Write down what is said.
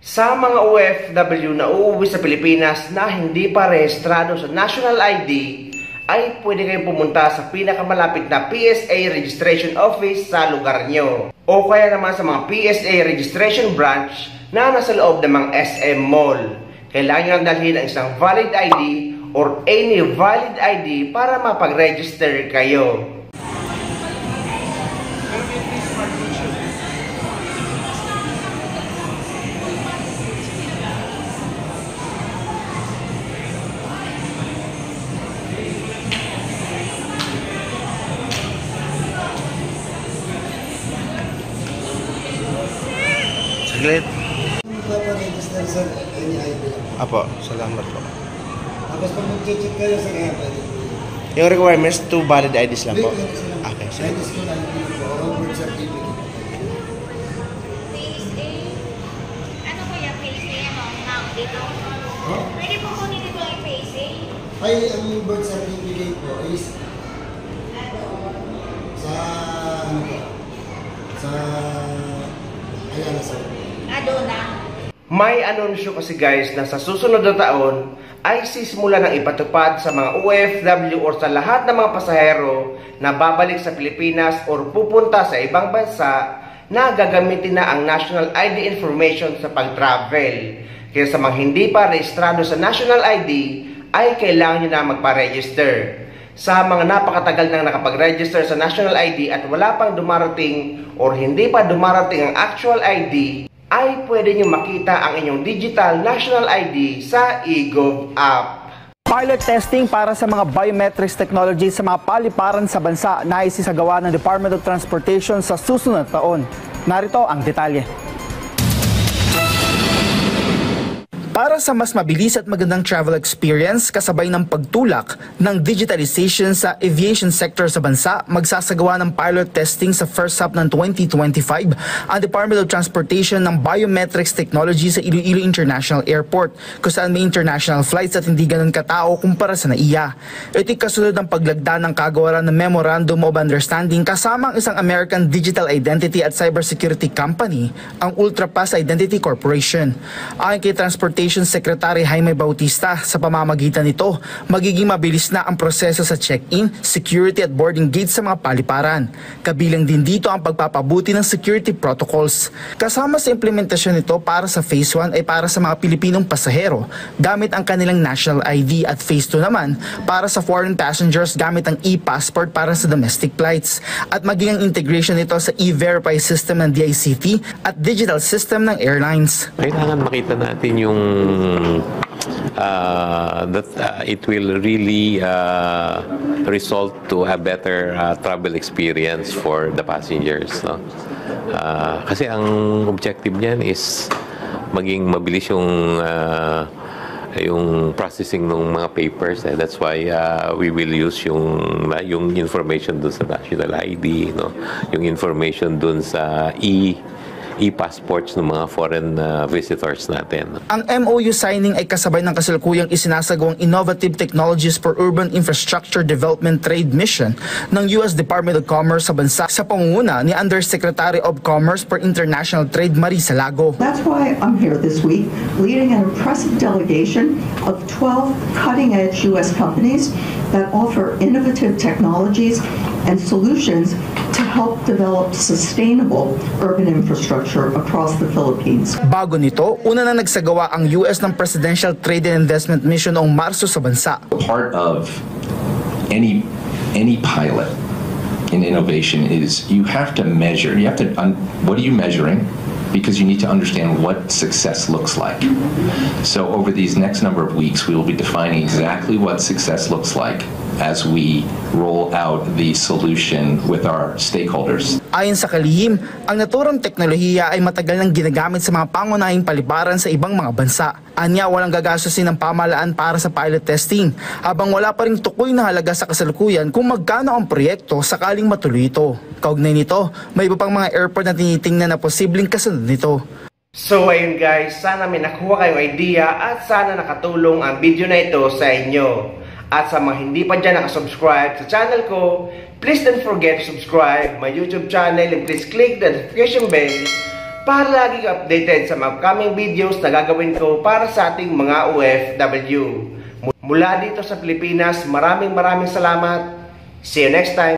Sa mga OFW na uuwi sa Pilipinas na hindi pa rehistrado sa National ID, ay pwede kayong pumunta sa pinakamalapit na PSA Registration Office sa lugar nyo. O kaya naman sa mga PSA Registration Branch na nasa loob ng mga SM Mall. Kailangan nyo dalhin ang isang valid ID or any valid ID para mapag-register kayo. Saglit. Register sa any ID lang. Apo, salamat po. Tapos pag mag-check kayo sa kaya pwede. Yung requirements, 2 valid IDs lang po. Okay, sige. ID school ID po, or birth certificate. PSA? Ano po yung PSA? Now, dito? Huh? Pwede po po nito yung PSA? Ay, ang birth certificate po is sa, ano po, sa, ayan na sa Adona. May anunsyo kasi guys na sa susunod na taon ay sisimula ng ipatupad sa mga OFW or sa lahat ng mga pasahero na babalik sa Pilipinas or pupunta sa ibang bansa na gagamitin na ang National ID information sa pag-travel. Kaya sa mga hindi pa rehistrado sa National ID ay kailangan nyo na magpa-register. Sa mga napakatagal nang nakapag-register sa National ID at wala pang dumarating or hindi pa dumarating ang actual ID, ay pwede nyo makita ang inyong digital national ID sa eGov app. Pilot testing para sa mga biometrics technology sa mga paliparan sa bansa na isisagawa ng Department of Transportation sa susunod na taon. Narito ang detalye. Para sa mas mabilis at magandang travel experience kasabay ng pagtulak ng digitalization sa aviation sector sa bansa, magsasagawa ng pilot testing sa first half ng 2025 ang Department of Transportation ng biometrics technology sa Iloilo International Airport, kung saan may international flights at hindi ganun katao kumpara sa NAIA. Ito'y kasunod ng paglagda ng kagawaran ng Memorandum of Understanding kasama ang isang American Digital Identity at Cybersecurity Company, ang Ultrapass Identity Corporation. Ayon kay Transportation Secretary Jaime Bautista, sa pamamagitan nito, magiging mabilis na ang proseso sa check-in, security at boarding gates sa mga paliparan. Kabilang din dito ang pagpapabuti ng security protocols. Kasama sa implementasyon nito para sa Phase 1 ay para sa mga Pilipinong pasahero gamit ang kanilang national ID at Phase 2 naman para sa foreign passengers gamit ang e-passport para sa domestic flights. At maging ang integration nito sa e-verify system ng DICT at digital system ng airlines. Kailangan makita natin yung that it will really result to a better travel experience for the passengers, no? Kasi ang objective niyan is maging mabilis yung processing ng mga papers. That's why we will use yung information dun sa national ID, no? Yung information dun sa e-passports ng mga foreign visitors natin. Ang MOU signing ay kasabay ng kasalukuyang isinasagawang Innovative Technologies for Urban Infrastructure Development Trade Mission ng US Department of Commerce sa bansa sa pangunguna ni Undersecretary of Commerce for International Trade Marisa Lago. That's why I'm here this week leading an impressive delegation of 12 cutting-edge US companies that offer innovative technologies and solutions to help develop sustainable urban infrastructure across the Philippines. Bago nito, una na nagsagawa ang US ng Presidential Trade and Investment Mission noong Marso sa bansa. Part of any pilot in innovation is you have to measure. You have to what are you measuring? Because you need to understand what success looks like. So over these next number of weeks, we will be defining exactly what success looks like as we roll out the solution with our stakeholders. Ayon sa kalihim, ang naturang teknolohiya ay matagal nang ginagamit sa mga pangunahing paliparan sa ibang mga bansa. Anya, walang gagastusin ng pamahalaan para sa pilot testing, habang wala pa ring tukoy na halaga sa kasalukuyan kung magkano ang proyekto sakaling matuloy ito. Kaugnay nito, may iba pang mga airport na tinitingnan na posibleng kasunod nito. So ayun guys, sana may nakuha kayong idea at sana nakatulong ang video na ito sa inyo. At sa mga hindi pa dyan nakasubscribe sa channel ko, please don't forget to subscribe my YouTube channel and please click the notification bell para laging updated sa mga upcoming videos na gagawin ko para sa ating mga OFW. Mula dito sa Pilipinas, maraming salamat. See you next time.